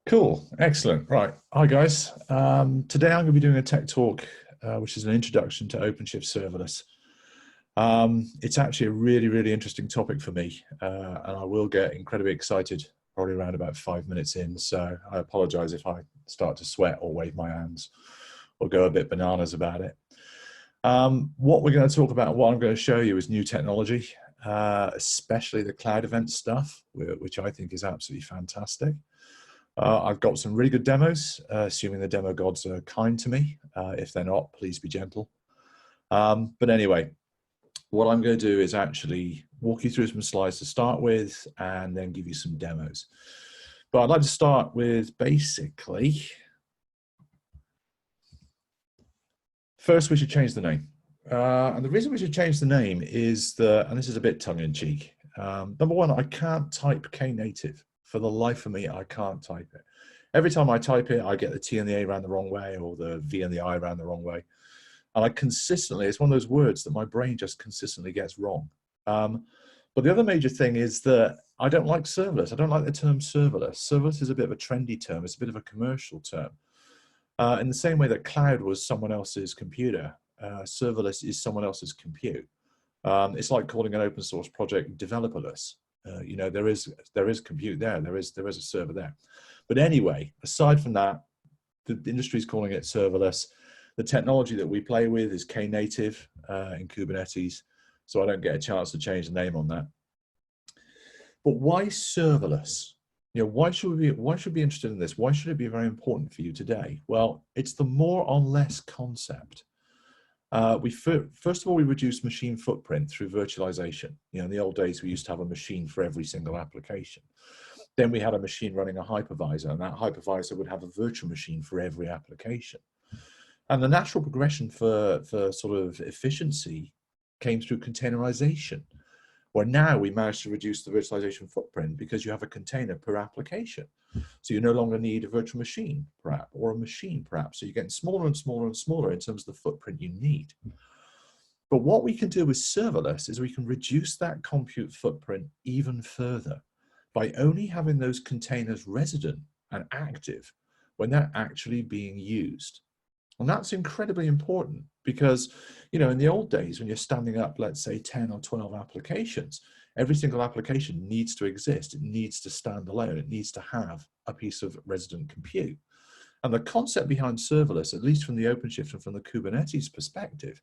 Cool, excellent. Right, hi guys. Today I'm going to be doing a tech talk, which is an introduction to OpenShift Serverless. It's actually a really interesting topic for me, and I will get incredibly excited probably around about 5 minutes in. So I apologize if I start to sweat or wave my hands or go a bit bananas about it. What we're going to talk about, what I'm going to show you is new technology, especially the cloud event stuff, which I think is absolutely fantastic. I've got some really good demos, assuming the demo gods are kind to me. If they're not, please be gentle. But anyway, what I'm going to do is actually walk you through some slides to start with and then give you some demos. But I'd like to start with basically, first we should change the name. And the reason we should change the name is that, and this is a bit tongue-in-cheek, number one, I can't type knative. For the life of me, I can't type it. Every time I type it, I get the T and the A around the wrong way or the V and the I around the wrong way. And I consistently, it's one of those words that my brain just consistently gets wrong. But the other major thing is that I don't like serverless. I don't like the term serverless. Serverless is a bit of a trendy term. It's a bit of a commercial term. In the same way that cloud was someone else's computer, serverless is someone else's compute. It's like calling an open source project developerless. You know, there is compute there, there is a server there. But anyway, aside from that, the industry is calling it serverless. The technology that we play with is knative in Kubernetes, so I don't get a chance to change the name on that. But why serverless? You know, why should we be interested in this? Why should it be very important for you today? Well, it's the more on less concept. First of all, we reduce machine footprint through virtualization. You know, in the old days, we used to have a machine for every single application. Then we had a machine running a hypervisor, and that hypervisor would have a virtual machine for every application. And the natural progression for sort of efficiency came through containerization, where now we managed to reduce the virtualization footprint because you have a container per application. So you no longer need a virtual machine per app or a machine per app. So you're getting smaller and smaller and smaller in terms of the footprint you need. But what we can do with serverless is we can reduce that compute footprint even further by only having those containers resident and active when they're actually being used. And that's incredibly important because, you know, in the old days, when you're standing up, let's say 10 or 12 applications, every single application needs to exist. It needs to stand alone. It needs to have a piece of resident compute. And the concept behind serverless, at least from the OpenShift and from the Kubernetes perspective,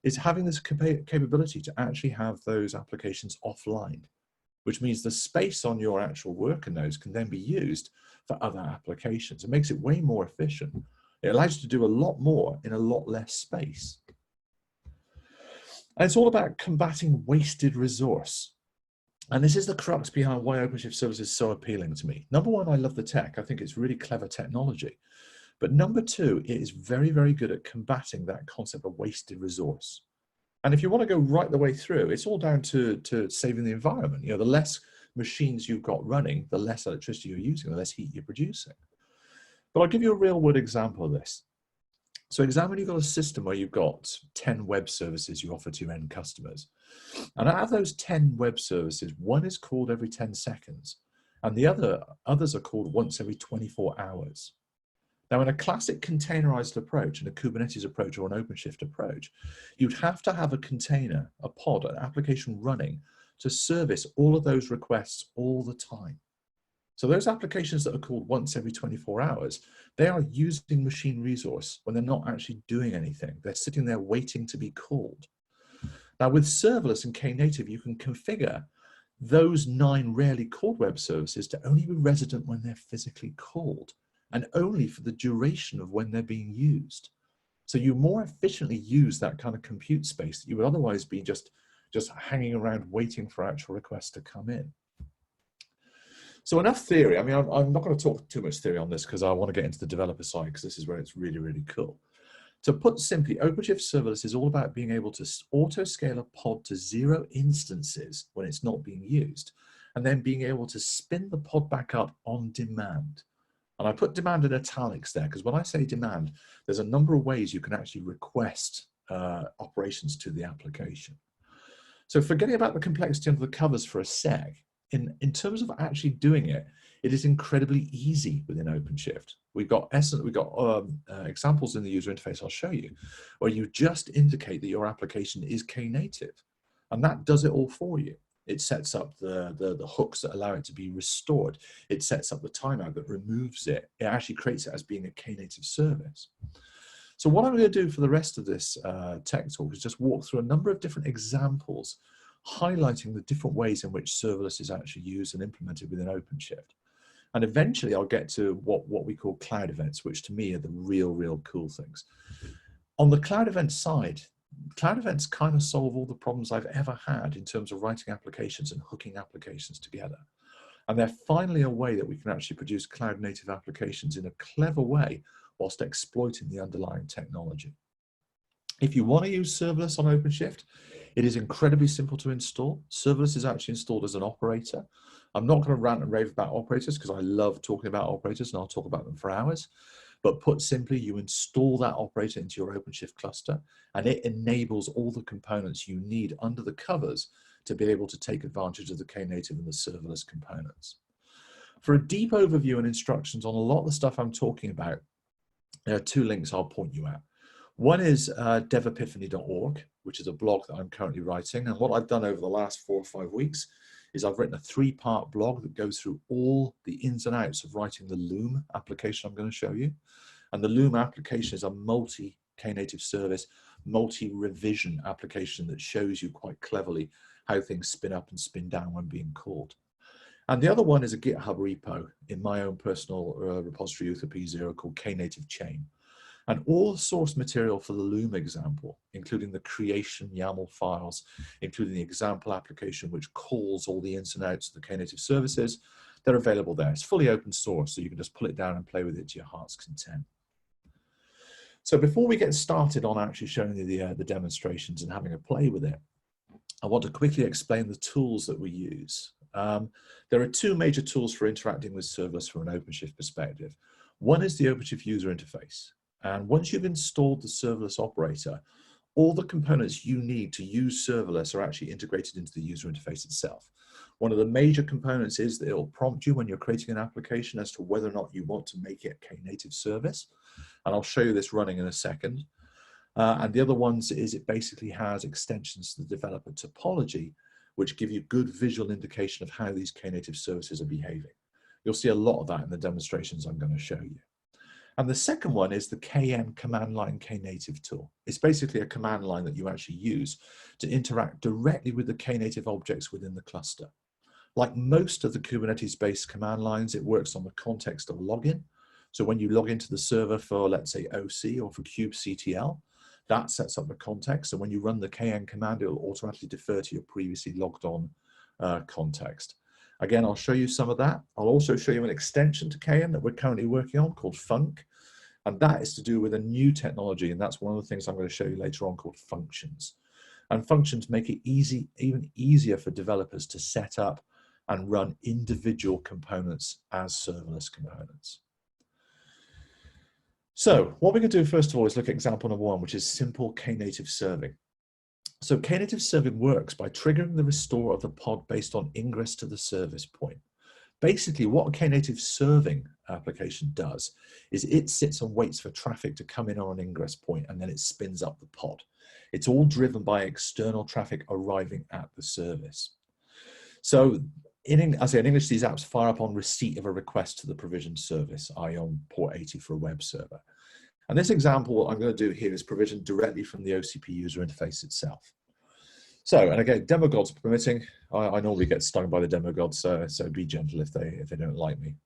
is having this capability to actually have those applications offline, which means the space on your actual worker nodes can then be used for other applications. It makes it way more efficient. It allows you to do a lot more in a lot less space. And it's all about combating wasted resource. And this is the crux behind why OpenShift Serverless is so appealing to me. Number one, I love the tech. I think it's really clever technology. But number two, it is very good at combating that concept of wasted resource. And if you want to go right the way through, it's all down to saving the environment. You know, the less machines you've got running, the less electricity you're using, the less heat you're producing. But I'll give you a real world example of this. So examine you've got a system where you've got 10 web services you offer to your end customers. And out of those 10 web services, one is called every 10 seconds, and the others are called once every 24 hours. Now, in a classic containerized approach, in a Kubernetes approach or an OpenShift approach, you'd have to have a container, a pod, an application running to service all of those requests all the time. So those applications that are called once every 24 hours, they are using machine resource when they're not actually doing anything. They're sitting there waiting to be called. Now with serverless and knative, you can configure those 9 rarely called web services to only be resident when they're physically called and only for the duration of when they're being used. So you more efficiently use that kind of compute space that you would otherwise be just hanging around waiting for actual requests to come in. So enough theory. I mean, I'm not going to talk too much theory on this because I want to get into the developer side because this is where it's really cool. To put simply, OpenShift Serverless is all about being able to auto-scale a pod to 0 instances when it's not being used, and then being able to spin the pod back up on demand. And I put demand in italics there because when I say demand, there's a number of ways you can actually request operations to the application. So forgetting about the complexity under the covers for a sec, in terms of actually doing it, It is incredibly easy within OpenShift. We've got examples in the user interface I'll show you, where you just indicate that your application is knative, and that does it all for you. It sets up the hooks that allow it to be restored. It sets up the timeout that removes it. It actually creates it as being a knative service. So what I'm going to do for the rest of this tech talk is just walk through a number of different examples, highlighting the different ways in which serverless is actually used and implemented within OpenShift. And eventually I'll get to what we call cloud events, which to me are the real cool things. On the cloud event side, cloud events kind of solve all the problems I've ever had in terms of writing applications and hooking applications together. And they're finally a way that we can actually produce cloud native applications in a clever way whilst exploiting the underlying technology. If you want to use serverless on OpenShift, it is incredibly simple to install. Serverless is actually installed as an operator. I'm not going to rant and rave about operators because I love talking about operators and I'll talk about them for hours. But put simply, you install that operator into your OpenShift cluster and it enables all the components you need under the covers to be able to take advantage of the knative and the serverless components. For a deep overview and instructions on a lot of the stuff I'm talking about, there are two links I'll point you at. One is devepiphany.org, which is a blog that I'm currently writing. And what I've done over the last 4 or 5 weeks is I've written a 3-part blog that goes through all the ins and outs of writing the Loom application I'm going to show you. And the Loom application is a multi-knative service, multi-revision application that shows you quite cleverly how things spin up and spin down when being called. And the other one is a GitHub repo in my own personal repository UKI-Developers called knative chain. And all the source material for the Loom example, including the creation YAML files, including the example application, which calls all the ins and outs of the knative services, they're available there. It's fully open source, so you can just pull it down and play with it to your heart's content. So before we get started on actually showing you the demonstrations and having a play with it, I want to quickly explain the tools that we use. There are 2 major tools for interacting with serverless from an OpenShift perspective. One is the OpenShift user interface. And once you've installed the serverless operator, all the components you need to use serverless are actually integrated into the user interface itself. One of the major components is that it will prompt you when you're creating an application as to whether or not you want to make it a knative service. And I'll show you this running in a second. And the other ones is it basically has extensions to the developer topology, which give you good visual indication of how these knative services are behaving. You'll see a lot of that in the demonstrations I'm going to show you. And the second one is the KN command line knative tool. It's basically a command line that you actually use to interact directly with the knative objects within the cluster. Like most of the Kubernetes-based command lines, it works on the context of login. So when you log into the server for, let's say, OC or for kubectl, that sets up the context. And when you run the KN command, it will automatically defer to your previously logged on context. Again, I'll show you some of that. I'll also show you an extension to KN that we're currently working on called func. And that is to do with a new technology. And that's one of the things I'm going to show you later on called functions. And functions make it even easier for developers to set up and run individual components as serverless components. So what we're going to do first of all is look at example number 1, which is simple knative serving. So knative serving works by triggering the restore of the pod based on ingress to the service point. Basically, what a knative serving application does is it sits and waits for traffic to come in on an ingress point, and then it spins up the pod. It's all driven by external traffic arriving at the service. So in English, these apps fire up on receipt of a request to the provisioned service, i.e. on port 80 for a web server. And this example, what I'm going to do here is provisioned directly from the OCP user interface itself. So, and again, demo gods permitting, I normally get stung by the demo gods, so be gentle if they don't like me.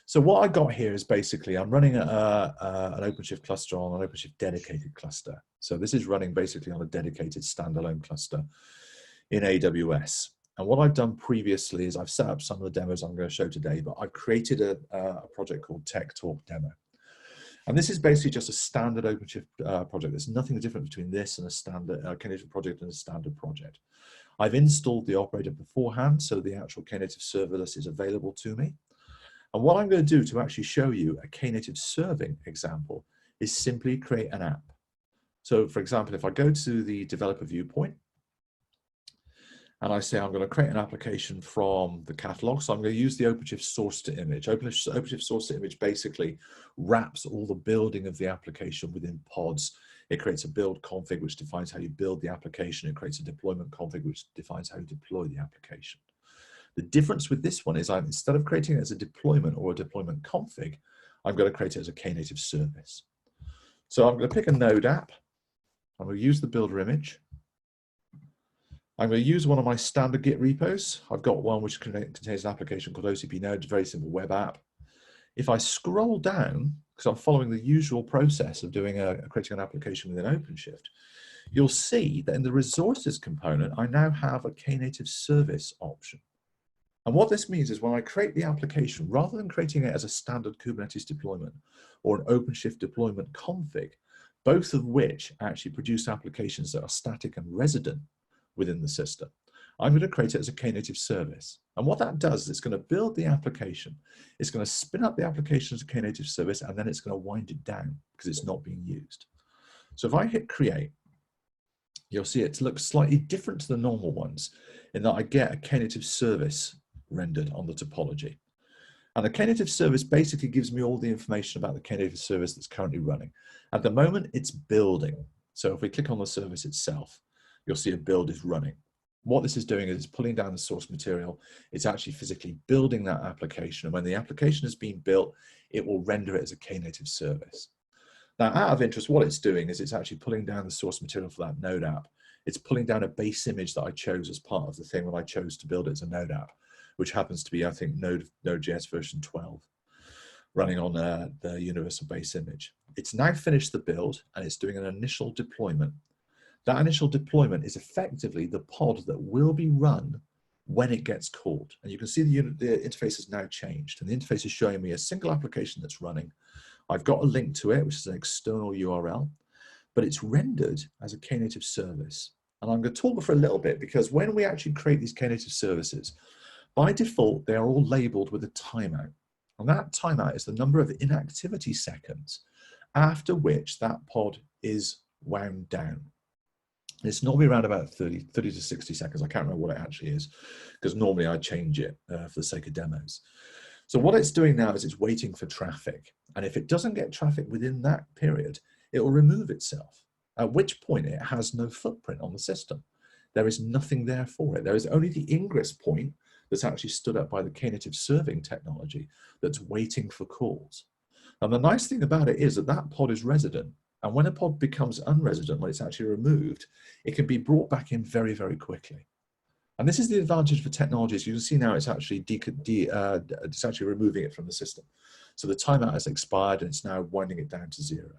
So what I got here is basically, I'm running an OpenShift cluster on an OpenShift dedicated cluster. So this is running basically on a dedicated standalone cluster in AWS. And what I've done previously is I've set up some of the demos I'm going to show today, but I've created a project called TechTalk demo. And this is basically just a standard OpenShift project. There's nothing different between this and a standard knative project and a standard project. I've installed the operator beforehand, so the actual knative serverless is available to me. And what I'm going to do to actually show you a knative serving example is simply create an app. So for example, if I go to the developer viewpoint, and I say I'm going to create an application from the catalog. So I'm going to use the OpenShift source to image. OpenShift source to image basically wraps all the building of the application within pods. It creates a build config, which defines how you build the application. It creates a deployment config, which defines how you deploy the application. The difference with this one is instead of creating it as a deployment or a deployment config, I'm going to create it as a knative service. So I'm going to pick a node app. I'm going to use the builder image. I'm going to use one of my standard Git repos. I've got one which contains an application called OCP Node, a very simple web app. If I scroll down, because I'm following the usual process of doing creating an application within OpenShift, you'll see that in the resources component, I now have a knative service option. And what this means is when I create the application, rather than creating it as a standard Kubernetes deployment or an OpenShift deployment config, both of which actually produce applications that are static and resident within the system, I'm going to create it as a knative service. And what that does is it's going to build the application. It's going to spin up the application as a knative service, and then it's going to wind it down because it's not being used. So if I hit create, you'll see it looks slightly different to the normal ones in that I get a knative service rendered on the topology. And the knative service basically gives me all the information about the knative service that's currently running. At the moment, it's building. So if we click on the service itself, you'll see a build is running. What this is doing is it's pulling down the source material. It's actually physically building that application. And when the application has been built, it will render it as a knative service. Now, out of interest, what it's doing is it's actually pulling down the source material for that node app. It's pulling down a base image that I chose as part of the thing when I chose to build it as a node app, which happens to be, I think, Node.js version 12, running on the universal base image. It's now finished the build, and it's doing an initial deployment. That initial deployment is effectively the pod that will be run when it gets called. And you can see the interface has now changed, and the interface is showing me a single application that's running. I've got a link to it, which is an external URL, but it's rendered as a knative service. And I'm going to talk for a little bit, because when we actually create these knative services, by default, they are all labeled with a timeout. And that timeout is the number of inactivity seconds after which that pod is wound down. It's normally around about 30 to 60 seconds. I can't remember what it actually is, because normally I change it for the sake of demos. So what it's doing now is it's waiting for traffic. And if it doesn't get traffic within that period, it will remove itself, at which point it has no footprint on the system. There is nothing there for it. There is only the ingress point that's actually stood up by the knative serving technology that's waiting for calls. And the nice thing about it is that that pod is resident. And when a pod becomes unresident, when it's actually removed, it can be brought back in very, very quickly. And this is the advantage for technologies. You can see now it's actually it's actually removing it from the system. So the timeout has expired, and it's now winding it down to 0.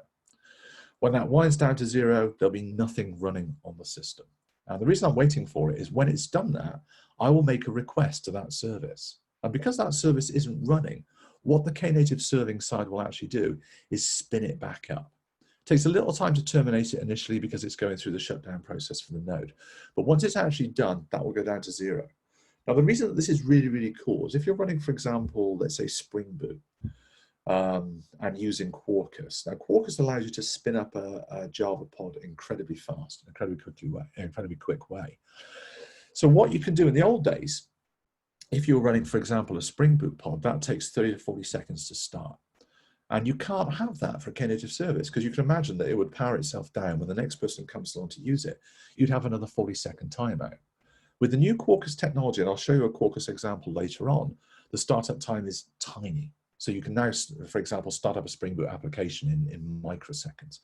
When that winds down to 0, there'll be nothing running on the system. And the reason I'm waiting for it is when it's done that, I will make a request to that service. And because that service isn't running, what the knative serving side will actually do is spin it back up. It takes a little time to terminate it initially because it's going through the shutdown process for the node. But once it's actually done, that will go down to 0. Now, the reason that this is really, really cool is if you're running, for example, let's say Spring Boot, and using Quarkus. Now, Quarkus allows you to spin up a Java pod incredibly fast, incredibly quick way. So what you can do in the old days, if you're running, for example, a Spring Boot pod, that takes 30 to 40 seconds to start. And you can't have that for a knative service, because you can imagine that it would power itself down when the next person comes along to use it. You'd have another 40-second timeout. With the new Quarkus technology, and I'll show you a Quarkus example later on, the startup time is tiny. So you can now, for example, start up a Spring Boot application in microseconds.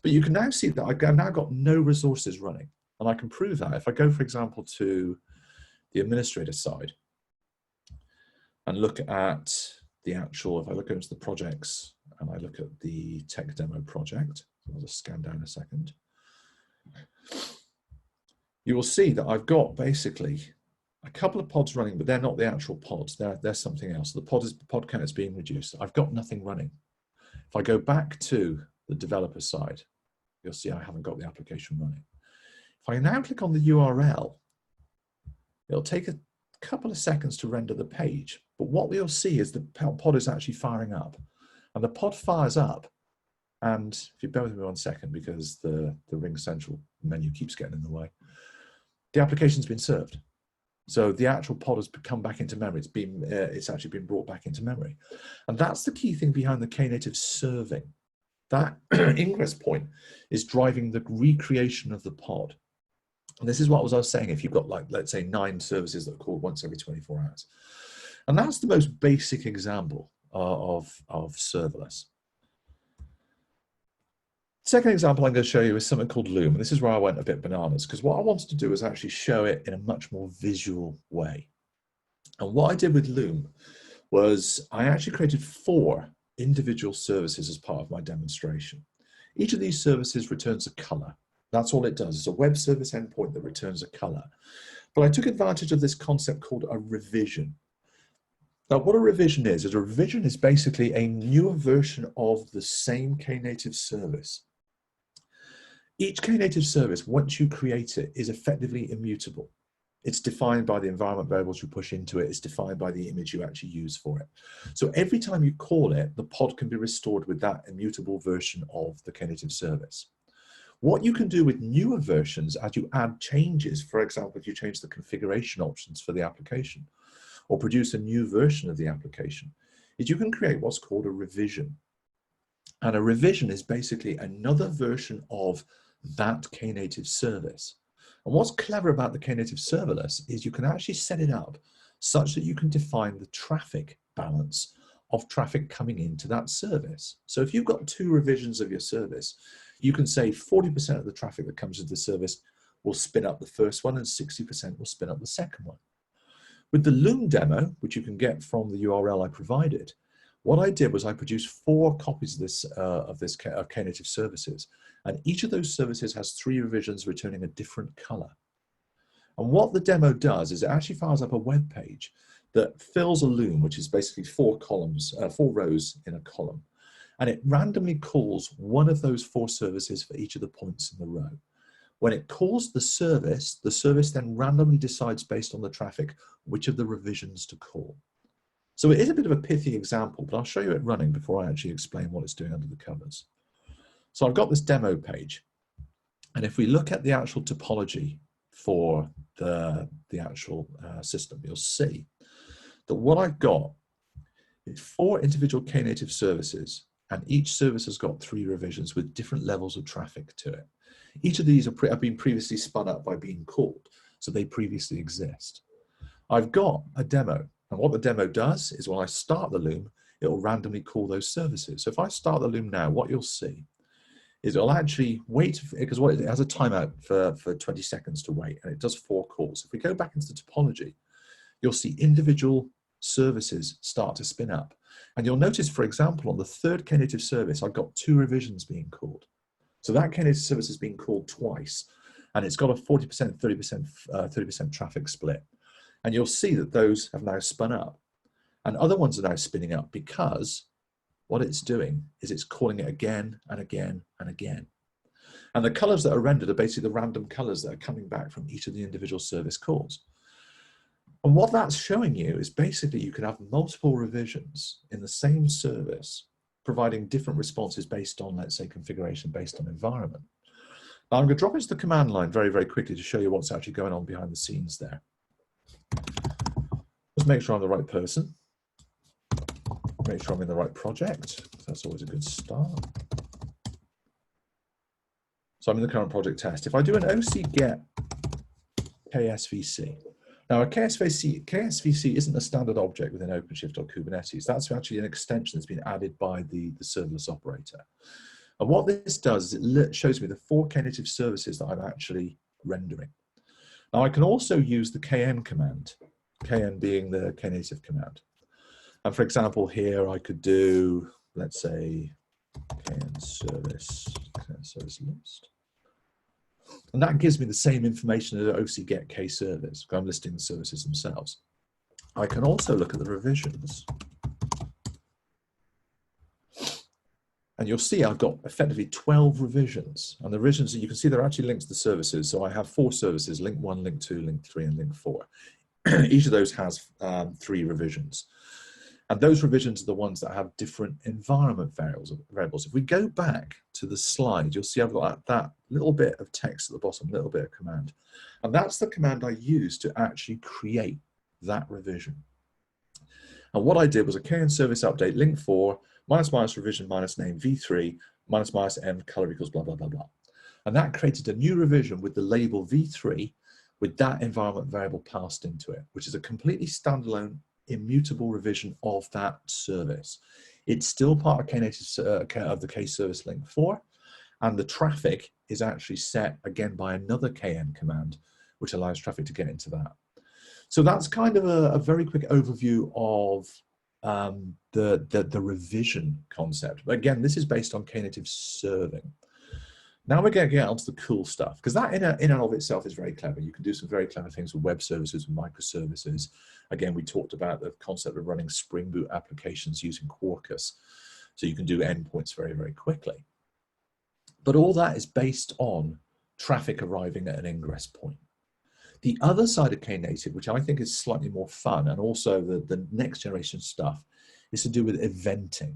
But you can now see that I've now got no resources running. And I can prove that if I go, for example, to the administrator side and look at the actual, if I look into the projects and I look at the tech demo project, I'll just scan down a second. You will see that I've got basically a couple of pods running, but they're not the actual pods. They're something else. The pod count is being reduced. I've got nothing running. If I go back to the developer side, you'll see I haven't got the application running. If I now click on the URL, it'll take a couple of seconds to render the page. But what we'll see is the pod is actually firing up. And the pod fires up. And if you bear with me 1 second, because the Ring Central menu keeps getting in the way, the application's been served. So the actual pod has come back into memory. It's actually been brought back into memory. And that's the key thing behind the knative serving. That ingress point is driving the recreation of the pod. And this is what I was saying, if you've got, like, let's say 9 services that are called once every 24 hours. And that's the most basic example of serverless. Second example I'm going to show you is something called Loom. And this is where I went a bit bananas, because what I wanted to do is actually show it in a much more visual way. And what I did with Loom was I actually created 4 individual services as part of my demonstration. Each of these services returns a color. That's all it does. It's a web service endpoint that returns a color. But I took advantage of this concept called a revision. Now, what a revision is a revision is basically a newer version of the same knative service. Each knative service, once you create it, is effectively immutable. It's defined by the environment variables you push into it. It's defined by the image you actually use for it. So every time you call it, the pod can be restored with that immutable version of the knative service. What you can do with newer versions as you add changes, for example, if you change the configuration options for the application or produce a new version of the application, is you can create what's called a revision. And a revision is basically another version of that knative service. And what's clever about the knative serverless is you can actually set it up such that you can define the traffic balance of traffic coming into that service. So if you've got 2 revisions of your service, you can say 40% of the traffic that comes into the service will spin up the first one and 60% will spin up the second one. With the Loom demo, which you can get from the URL I provided, what I did was I produced 4 copies of this knative services, and each of those services has 3 revisions returning a different color. And what the demo does is it actually fires up a web page that fills a Loom, which is basically 4 rows in a column. And it randomly calls one of those 4 services for each of the points in the row. When it calls the service then randomly decides based on the traffic which of the revisions to call. So it is a bit of a pithy example, but I'll show you it running before I actually explain what it's doing under the covers. So I've got this demo page. And if we look at the actual topology for the actual system, you'll see that what I've got is 4 individual knative services, and each service has got 3 revisions with different levels of traffic to it. Each of these have been previously spun up by being called, so they previously exist. I've got a demo, and what the demo does is when I start the Loom, it will randomly call those services. So if I start the Loom now, what you'll see is it'll actually wait, because it has a timeout for 20 seconds to wait, and it does 4 calls. If we go back into the topology, you'll see individual services start to spin up. And you'll notice, for example, on the 3rd knative service, I've got 2 revisions being called. So that knative service is being called twice, and it's got a 40%, 30% traffic split. And you'll see that those have now spun up, and other ones are now spinning up because what it's doing is it's calling it again and again and again. And the colors that are rendered are basically the random colors that are coming back from each of the individual service calls. And what that's showing you is basically you can have multiple revisions in the same service, providing different responses based on, let's say, configuration based on environment. Now I'm going to drop into the command line very, very quickly to show you what's actually going on behind the scenes there. Just make sure I'm the right person. Make sure I'm in the right project. That's always a good start. So I'm in the current project test. If I do an OC get KSVC, now a KSVC isn't a standard object within OpenShift or Kubernetes. That's actually an extension that's been added by the serverless operator. And what this does is it shows me the 4 knative services that I'm actually rendering. Now I can also use the kn command, kn being the knative command. And for example, here I could do, let's say, kn service list. And that gives me the same information as OC get k service, because I'm listing the services themselves. I can also look at the revisions. And you'll see I've got effectively 12 revisions. And the revisions, you can see they're actually linked to the services. So I have 4 services, link 1, link 2, link 3, and link 4. Each of those has 3 revisions. And those revisions are the ones that have different environment variables. If we go back to the slide, you'll see I've got that little bit of text at the bottom, a little bit of command. And that's the command I used to actually create that revision. And what I did was a KN service update link 4 -- revision -name v3 -- m color equals blah, blah, blah, blah. And that created a new revision with the label v3 with that environment variable passed into it, which is a completely standalone immutable revision of that service. It's still part of knative of the K service link 4, and the traffic is actually set again by another KN command, which allows traffic to get into that. So that's kind of a very quick overview of the revision concept. But again, this is based on knative serving. Now we're going to get onto the cool stuff, because that in and of itself is very clever. You can do some very clever things with web services and microservices. Again, we talked about the concept of running Spring Boot applications using Quarkus. So you can do endpoints very, very quickly. But all that is based on traffic arriving at an ingress point. The other side of Knative, which I think is slightly more fun, and also the next generation stuff, is to do with eventing.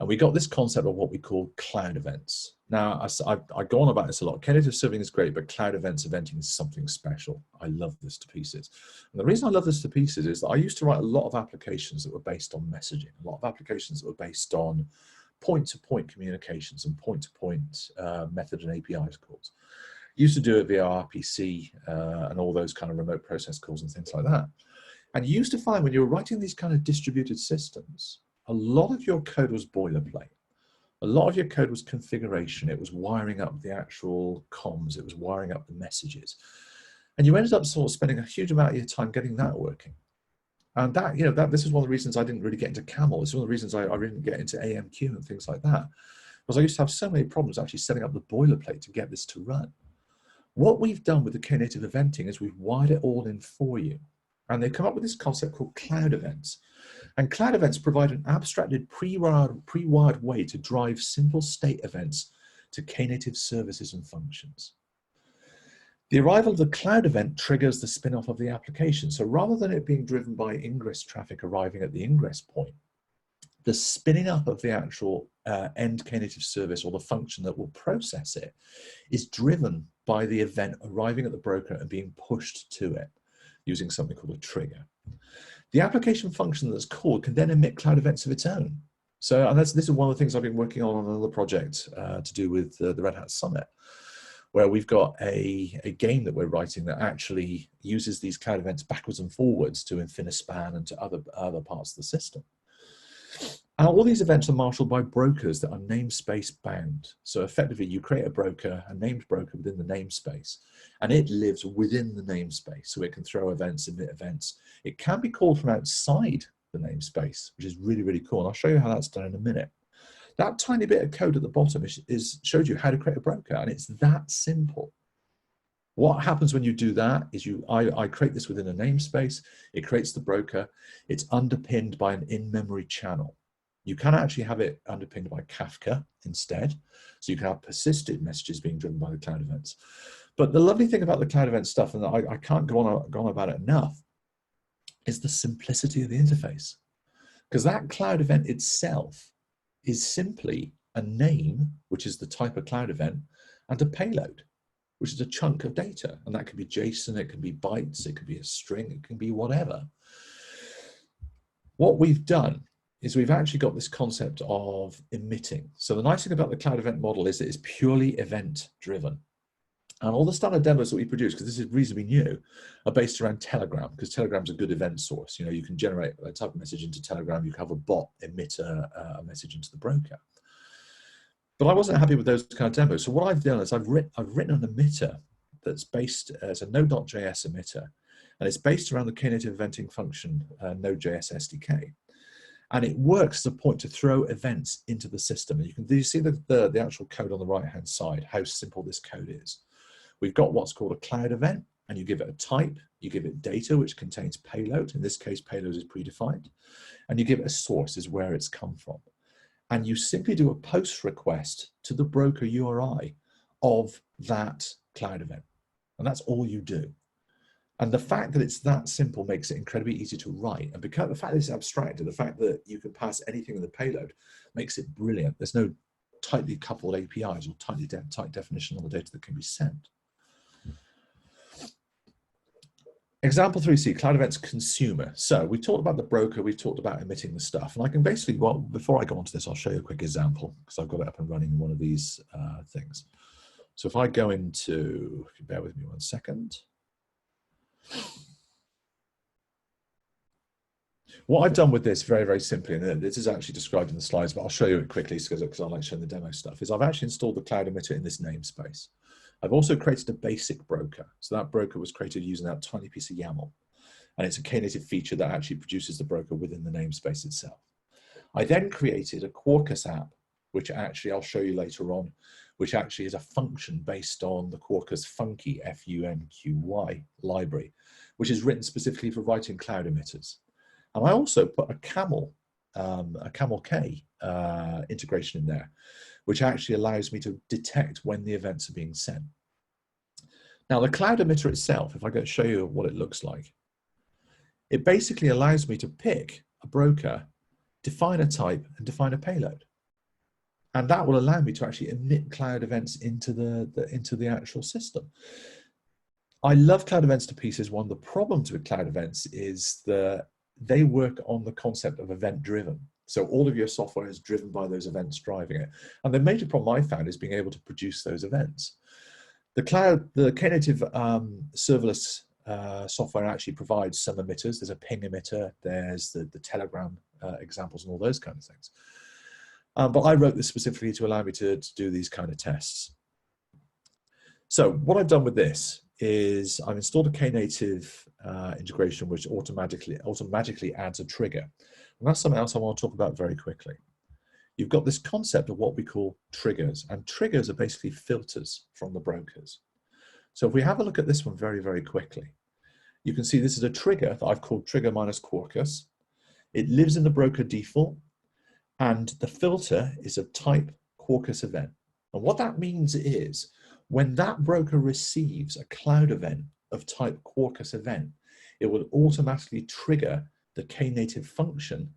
And we got this concept of what we call cloud events. Now, I go on about this a lot. Knative serving is great, but cloud events eventing is something special. I love this to pieces. And the reason I love this to pieces is that I used to write a lot of applications that were based on messaging, a lot of applications that were based on point-to-point communications and point-to-point method and APIs calls. Used to do it via RPC and all those kind of remote process calls and things like that. And you used to find when you were writing these kind of distributed systems, a lot of your code was boilerplate. A lot of your code was configuration. It was wiring up the actual comms. It was wiring up the messages. And you ended up sort of spending a huge amount of your time getting that working. And that, you know, this is one of the reasons I didn't really get into Camel. It's one of the reasons I didn't get into AMQ and things like that. Because I used to have so many problems actually setting up the boilerplate to get this to run. What we've done with the Knative eventing is we've wired it all in for you. And they've come up with this concept called cloud events. And cloud events provide an abstracted pre-wired way to drive simple state events to Knative services and functions. The arrival of the cloud event triggers the spin-off of the application. So rather than it being driven by ingress traffic arriving at the ingress point, the spinning up of the actual end Knative service or the function that will process it is driven by the event arriving at the broker and being pushed to it using something called a trigger. The application function that's called can then emit cloud events of its own. So, and this is one of the things I've been working on another project to do with the Red Hat Summit, where we've got a game that we're writing that actually uses these cloud events backwards and forwards to InfiniSpan and to other parts of the system. And all these events are marshaled by brokers that are namespace bound. So effectively, you create a broker, a named broker within the namespace, and it lives within the namespace. So it can throw events, emit events. It can be called from outside the namespace, which is really, really cool. And I'll show you how that's done in a minute. That tiny bit of code at the bottom shows you how to create a broker, and it's that simple. What happens when you do that is I create this within a namespace. It creates the broker. It's underpinned by an in-memory channel. You can actually have it underpinned by Kafka instead. So you can have persisted messages being driven by the cloud events. But the lovely thing about the cloud event stuff, and I can't go on about it enough, is the simplicity of the interface. Because that cloud event itself is simply a name, which is the type of cloud event, and a payload, which is a chunk of data. And that could be JSON, it could be bytes, it could be a string, it can be whatever. What we've done is we've actually got this concept of emitting. So the nice thing about the cloud event model is that it's purely event driven. And all the standard demos that we produce, because this is reasonably new, are based around Telegram, because Telegram's a good event source. You know, you can generate a type of message into Telegram, you can have a bot emit a message into the broker. But I wasn't happy with those kind of demos. So what I've done is I've written an emitter that's based as a Node.js emitter, and it's based around the Knative eventing function Node.js SDK. And it works as a point to throw events into the system. And do you see the actual code on the right-hand side, how simple this code is? We've got what's called a cloud event, and you give it a type, you give it data, which contains payload. In this case, payload is predefined. And you give it a source, is where it's come from. And you simply do a post request to the broker URI of that cloud event. And that's all you do. And the fact that it's that simple makes it incredibly easy to write. And because the fact that it's abstracted, the fact that you can pass anything in the payload makes it brilliant. There's no tightly coupled APIs or tight definition on the data that can be sent. Example 3C, Cloud Events Consumer. So we talked about the broker, we've talked about emitting the stuff. And I can basically, well, before I go on to this, I'll show you a quick example because I've got it up and running in one of these things. So if I go into, if you bear with me 1 second. What I've done with this very, very simply, and this is actually described in the slides, but I'll show you it quickly because I like showing the demo stuff, is I've actually installed the cloud emitter in this namespace. I've also created a basic broker. So that broker was created using that tiny piece of YAML. And it's a knative feature that actually produces the broker within the namespace itself. I then created a Quarkus app, which actually I'll show you later on, which actually is a function based on the Quarkus Funqy, F-U-N-Q-Y library, which is written specifically for writing cloud emitters. And I also put a camel K integration in there, which actually allows me to detect when the events are being sent. Now, the cloud emitter itself, if I go to show you what it looks like, it basically allows me to pick a broker, define a type, and define a payload. And that will allow me to actually emit cloud events into the actual system. I love cloud events to pieces. One of the problems with cloud events is that they work on the concept of event-driven. So all of your software is driven by those events driving it. And the major problem I found is being able to produce those events. The knative serverless software actually provides some emitters. There's a ping emitter, there's the Telegram examples and all those kind of things. But I wrote this specifically to allow me to do these kind of tests. So what I've done with this is I've installed a knative integration which automatically adds a trigger. And that's something else I want to talk about very quickly. You've got this concept of what we call triggers, and triggers are basically filters from the brokers. So if we have a look at this one very, very quickly, you can see this is a trigger that I've called trigger minus Quarkus. It lives in the broker default, and the filter is of type Quarkus event. And what that means is when that broker receives a cloud event of type Quarkus event, it will automatically trigger the knative function,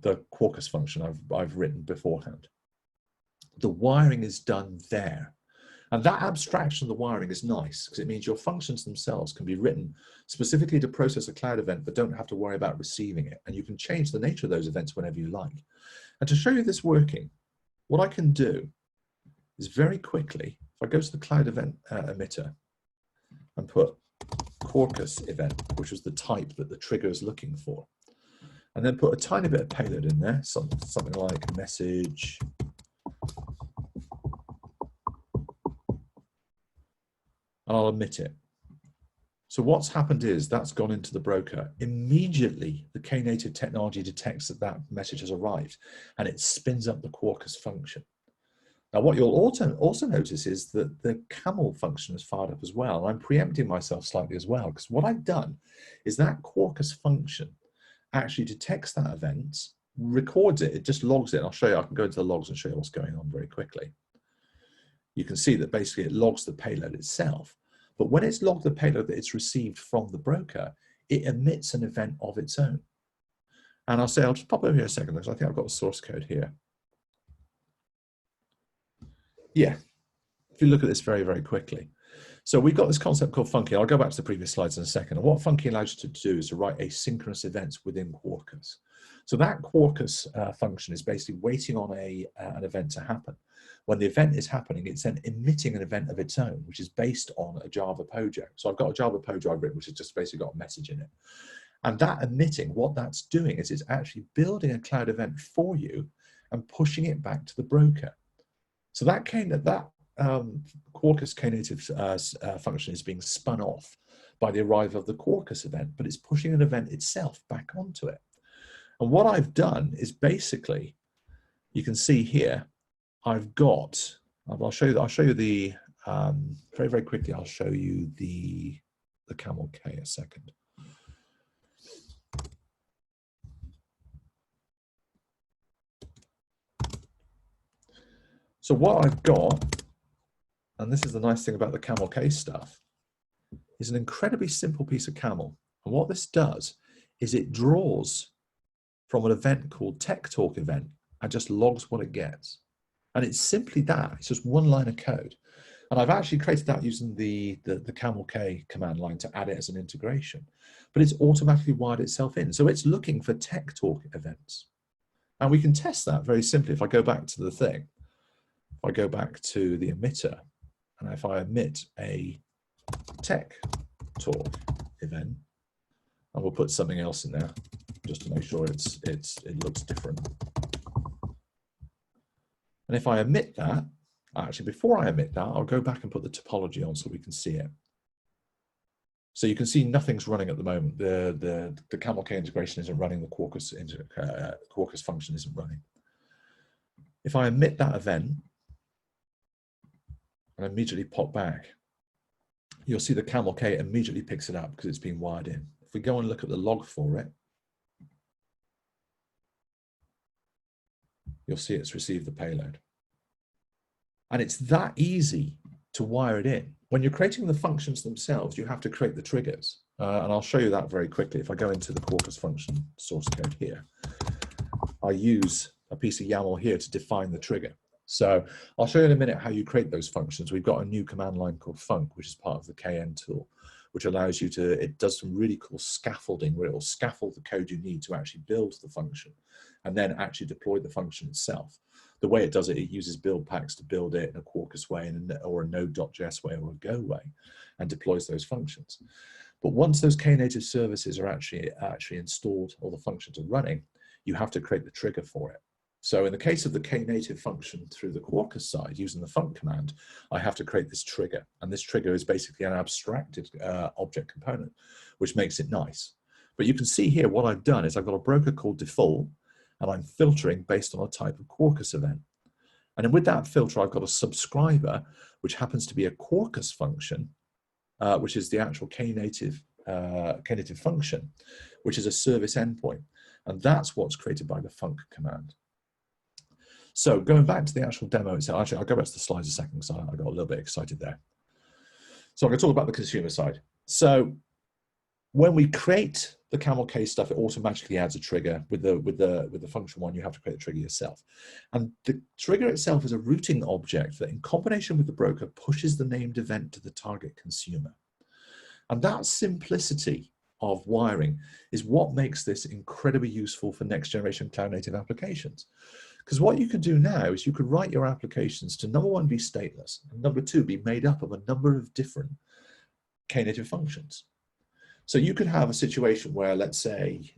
the Quarkus function I've written beforehand. The wiring is done there. And that abstraction of the wiring is nice because it means your functions themselves can be written specifically to process a cloud event, but don't have to worry about receiving it. And you can change the nature of those events whenever you like. And to show you this working, what I can do is very quickly, if I go to the cloud event emitter and put Quarkus event, which was the type that the trigger is looking for, and then put a tiny bit of payload in there, something like message, and I'll emit it. So what's happened is that's gone into the broker. Immediately, the knative technology detects that that message has arrived, and it spins up the Quarkus function. Now, what you'll also notice is that the camel function is fired up as well. I'm preempting myself slightly as well, because what I've done is that Quarkus function actually detects that event, records it, it just logs it. And I'll show you, I can go into the logs and show you what's going on very quickly. You can see that basically it logs the payload itself. But when it's logged the payload that it's received from the broker, it emits an event of its own. And I'll just pop over here a second, because I think I've got the source code here. Yeah, if you look at this very, very quickly. So we've got this concept called Funqy. I'll go back to the previous slides in a second. And what Funqy allows you to do is to write asynchronous events within Quarkus. So that Quarkus function is basically waiting on an event to happen. When the event is happening, it's then emitting an event of its own, which is based on a Java project. So I've got a Java project I've written, which has just basically got a message in it. And that emitting, what that's doing is it's actually building a cloud event for you and pushing it back to the broker. So that Quarkus knative function is being spun off by the arrival of the Quarkus event, but it's pushing an event itself back onto it. And what I've done is basically, you can see here, I've got, I'll show you the, very, very quickly, I'll show you the camel K a second. So what I've got, and this is the nice thing about the camel K stuff, is an incredibly simple piece of camel. And what this does is it draws from an event called TechTalk event and just logs what it gets. And it's simply that. It's just one line of code. And I've actually created that using the camel K command line to add it as an integration. But it's automatically wired itself in. So it's looking for TechTalk events. And we can test that very simply. If I go back to the thing, if I go back to the emitter, and if I emit a TechTalk event, and we'll put something else in there just to make sure it looks different. And if I emit that, actually before I emit that, I'll go back and put the topology on so we can see it. So you can see nothing's running at the moment. The camel K integration isn't running, the Quarkus function isn't running. If I emit that event and immediately pop back, you'll see the camel K immediately picks it up because it's been wired in. If we go and look at the log for it, you'll see it's received the payload. And it's that easy to wire it in. When you're creating the functions themselves, you have to create the triggers. And I'll show you that very quickly. If I go into the Quarkus function source code here, I use a piece of YAML here to define the trigger. So I'll show you in a minute how you create those functions. We've got a new command line called func, which is part of the KN tool, which allows you to, it does some really cool scaffolding where it will scaffold the code you need to actually build the function and then actually deploy the function itself. The way it does it, it uses build packs to build it in a Quarkus way or a Node.js way or a Go way and deploys those functions. But once those knative services are actually installed or the functions are running, you have to create the trigger for it. So in the case of the knative function through the Quarkus side, using the func command, I have to create this trigger. And this trigger is basically an abstracted object component, which makes it nice. But you can see here what I've done is I've got a broker called default, and I'm filtering based on a type of Quarkus event. And then with that filter, I've got a subscriber, which happens to be a Quarkus function, which is the actual knative function, which is a service endpoint. And that's what's created by the func command. So going back to the actual demo itself, actually, I'll go back to the slides a second because I got a little bit excited there. So I'm going to talk about the consumer side. So when we create the camel K stuff, it automatically adds a trigger. With the function one, you have to create a trigger yourself. And the trigger itself is a routing object that in combination with the broker pushes the named event to the target consumer. And that simplicity of wiring is what makes this incredibly useful for next generation cloud native applications. Because what you can do now is you could write your applications to, number one, be stateless, and number two, be made up of a number of different knative functions. So you could have a situation where, let's say,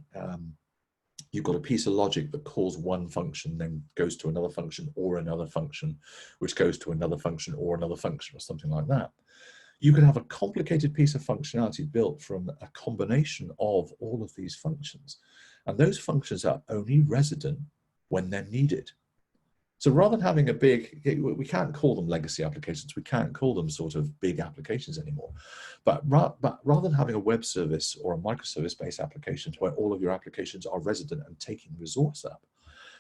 you've got a piece of logic that calls one function, then goes to another function or another function, which goes to another function or another function or something like that. You could have a complicated piece of functionality built from a combination of all of these functions. And those functions are only resident when they're needed. So rather than having a big, we can't call them legacy applications, we can't call them sort of big applications anymore. But rather than having a web service or a microservice-based application where all of your applications are resident and taking resource up,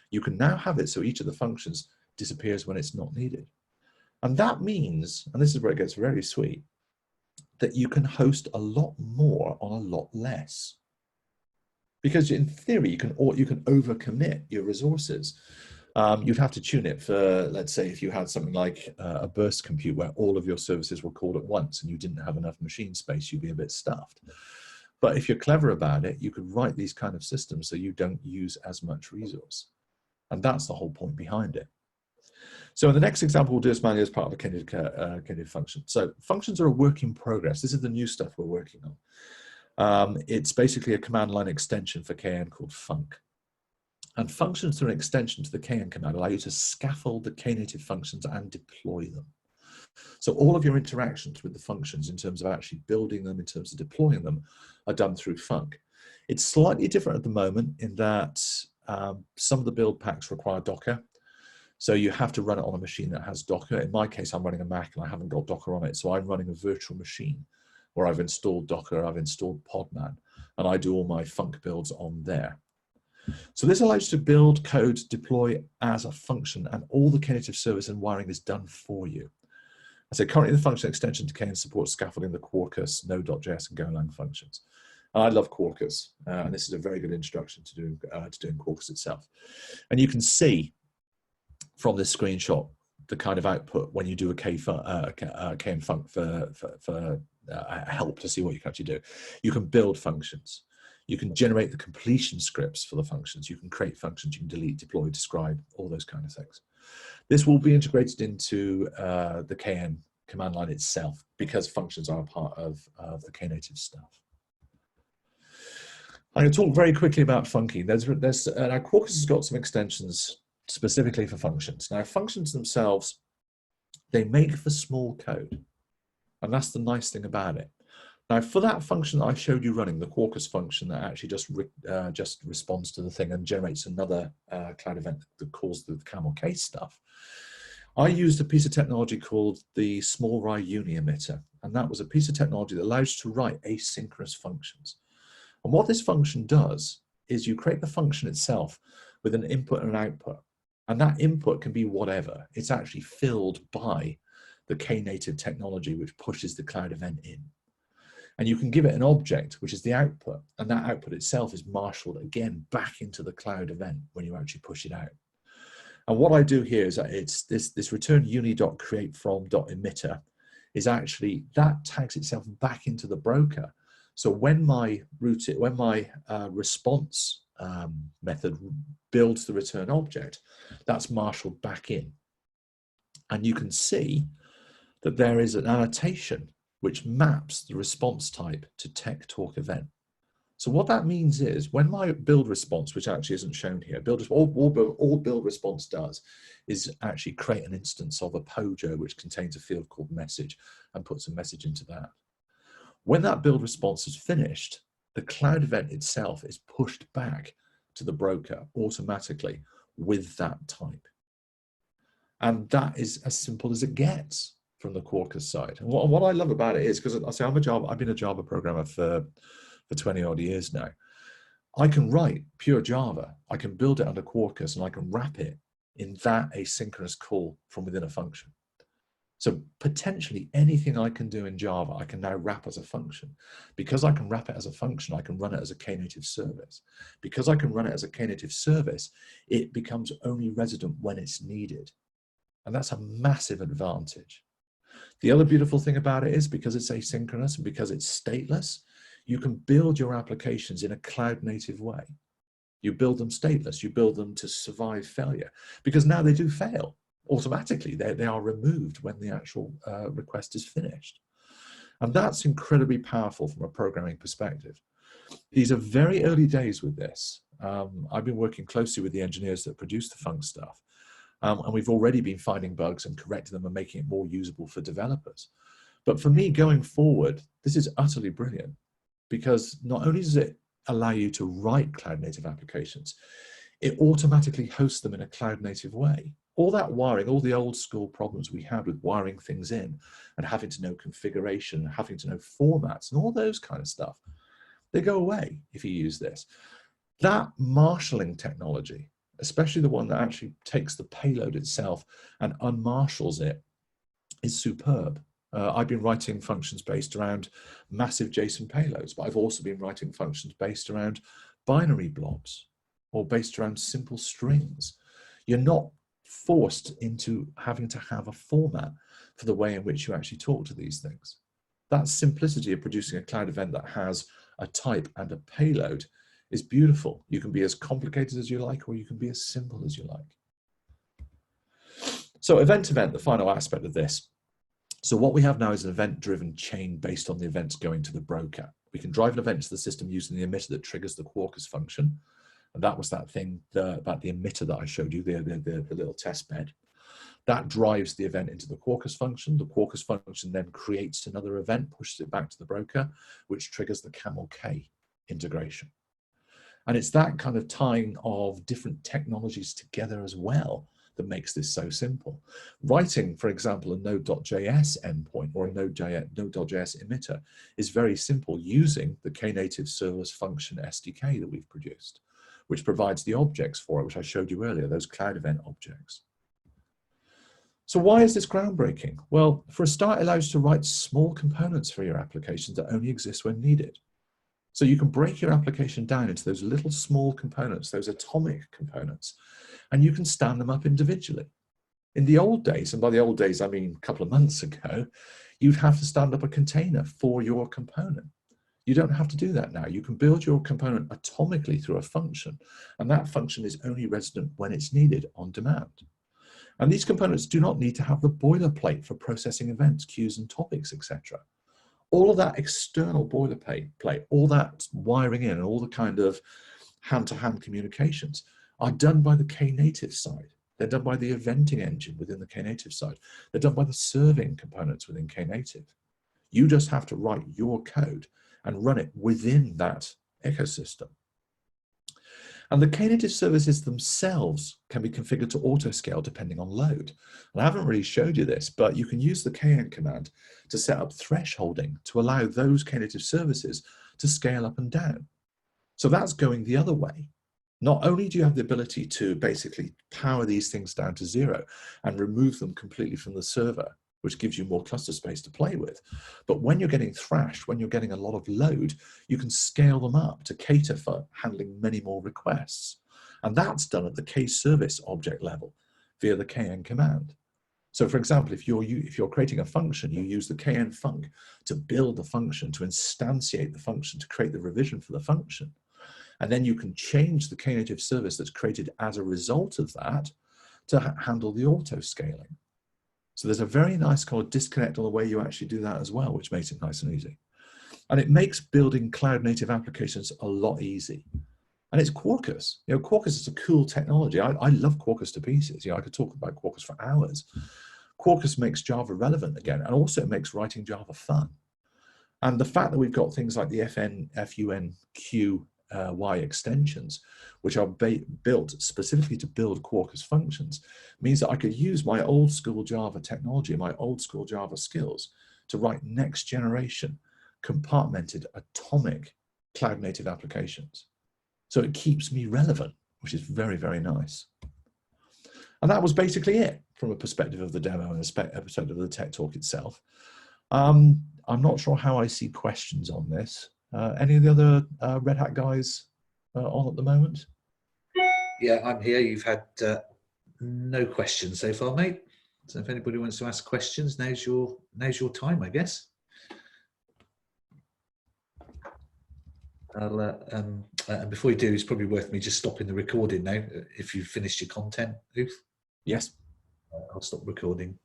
you can now have it so each of the functions disappears when it's not needed. And that means, and this is where it gets very sweet, that you can host a lot more on a lot less. Because in theory, you can overcommit your resources. You'd have to tune it for, let's say, if you had something like a burst compute where all of your services were called at once and you didn't have enough machine space, you'd be a bit stuffed. But if you're clever about it, you could write these kind of systems so you don't use as much resource. And that's the whole point behind it. So in the next example, we'll do this manually as part of a knative function. So functions are a work in progress. This is the new stuff we're working on. It's basically a command line extension for KN called func. And functions through an extension to the KN command allow you to scaffold the knative functions and deploy them. So all of your interactions with the functions in terms of actually building them, in terms of deploying them, are done through func. It's slightly different at the moment in that some of the build packs require Docker. So you have to run it on a machine that has Docker. In my case, I'm running a Mac and I haven't got Docker on it. So I'm running a virtual machine where I've installed Docker, I've installed Podman, and I do all my func builds on there. So this allows you to build code, deploy as a function, and all the knative service and wiring is done for you. I say currently the function extension to Kn supports scaffolding the Quarkus, Node.js, and Golang functions. I love Quarkus, and this is a very good introduction to doing Quarkus itself. And you can see from this screenshot the kind of output when you do a K and func for help to see what you can actually do. You can build functions. You can generate the completion scripts for the functions. You can create functions. You can delete, deploy, describe, all those kind of things. This will be integrated into the KN command line itself because functions are a part of the Knative stuff. I'm going to talk very quickly about Funqy. Now Quarkus has got some extensions specifically for functions. Now functions themselves, they make for small code, and that's the nice thing about it. Now for that function that I showed you running, the Quarkus function that actually just responds to the thing and generates another cloud event that calls the camel case stuff, I used a piece of technology called the small Rye uni emitter, and that was a piece of technology that allows you to write asynchronous functions. And what this function does is you create the function itself with an input and an output. And that input can be whatever. It's actually filled by the Knative technology, which pushes the cloud event in. And you can give it an object, which is the output. And that output itself is marshaled again back into the cloud event when you actually push it out. And what I do here is that it's this return uni.createFrom.emitter is actually, that tags itself back into the broker. So when my response method builds the return object, that's marshaled back in. And you can see that there is an annotation which maps the response type to TechTalk event. So what that means is when my build response, which actually isn't shown here, all build response does is actually create an instance of a POJO which contains a field called message and puts a message into that. When that build response is finished, the cloud event itself is pushed back to the broker automatically with that type. And that is as simple as it gets from the Quarkus side. And what I love about it is, because I say I've been a Java programmer for 20 odd years now. I can write pure Java. I can build it under Quarkus and I can wrap it in that asynchronous call from within a function. So potentially anything I can do in Java, I can now wrap as a function. Because I can wrap it as a function, I can run it as a Knative service. Because I can run it as a Knative service, it becomes only resident when it's needed. And that's a massive advantage. The other beautiful thing about it is because it's asynchronous and because it's stateless, you can build your applications in a cloud native way. You build them stateless, you build them to survive failure, because now they do fail automatically. They are removed when the actual request is finished. And that's incredibly powerful from a programming perspective. These are very early days with this. I've been working closely with the engineers that produce the func stuff. And we've already been finding bugs and correcting them and making it more usable for developers. But for me, going forward, this is utterly brilliant, because not only does it allow you to write cloud native applications, it automatically hosts them in a cloud native way. All that wiring, all the old school problems we had with wiring things in and having to know configuration, having to know formats and all those kind of stuff, they go away if you use this. That marshalling technology, especially the one that actually takes the payload itself and unmarshals it, is superb. I've been writing functions based around massive JSON payloads, but I've also been writing functions based around binary blobs or based around simple strings. You're not forced into having to have a format for the way in which you actually talk to these things. That simplicity of producing a cloud event that has a type and a payload is beautiful. You can be as complicated as you like, or you can be as simple as you like. So event-to-event, the final aspect of this. So what we have now is an event-driven chain based on the events going to the broker. We can drive an event to the system using the emitter that triggers the Quarkus function. And that was that thing about the emitter that I showed you, the little test bed. That drives the event into the Quarkus function. The Quarkus function then creates another event, pushes it back to the broker, which triggers the camel K integration. And it's that kind of tying of different technologies together as well that makes this so simple. Writing, for example, a Node.js endpoint or a Node.js emitter is very simple using the Knative serverless function SDK that we've produced, which provides the objects for it, which I showed you earlier, those cloud event objects. So why is this groundbreaking? Well, for a start, it allows you to write small components for your applications that only exist when needed. So you can break your application down into those little small components, those atomic components, and you can stand them up individually. In the old days, and by the old days, I mean a couple of months ago, you'd have to stand up a container for your component. You don't have to do that now. You can build your component atomically through a function, and that function is only resident when it's needed on demand. And these components do not need to have the boilerplate for processing events, queues, and topics, etc. All of that external boilerplate, all that wiring in, and all the kind of hand-to-hand communications are done by the knative side. They're done by the eventing engine within the knative side. They're done by the serving components within knative. You just have to write your code and run it within that ecosystem. And the knative services themselves can be configured to auto-scale depending on load. And I haven't really showed you this, but you can use the kn command to set up thresholding to allow those knative services to scale up and down. So that's going the other way. Not only do you have the ability to basically power these things down to 0 and remove them completely from the server, which gives you more cluster space to play with, but when you're getting thrashed, when you're getting a lot of load, you can scale them up to cater for handling many more requests. And that's done at the kservice object level via the kn command. So for example, if you're creating a function, you use the kn func to build the function, to instantiate the function, to create the revision for the function. And then you can change the knative service that's created as a result of that to handle the auto scaling. So there's a very nice kind of disconnect on the way you actually do that as well, which makes it nice and easy. And it makes building cloud native applications a lot easy. And it's Quarkus. You know, Quarkus is a cool technology. I love Quarkus to pieces. You know, I could talk about Quarkus for hours. Quarkus makes Java relevant again, and also makes writing Java fun. And the fact that we've got things like the funq Y extensions, which are built specifically to build Quarkus functions, means that I could use my old school Java technology, my old school Java skills to write next generation compartmented atomic cloud native applications. So it keeps me relevant, which is very, very nice. And that was basically it from a perspective of the demo and a perspective of the tech talk itself. I'm not sure how I see questions on this. Any of the other Red Hat guys on at the moment? Yeah, I'm here. You've had no questions so far, mate. So if anybody wants to ask questions, now's your time, I guess. And before you do, it's probably worth me just stopping the recording now. If you've finished your content, Ruth. Yes. I'll stop recording.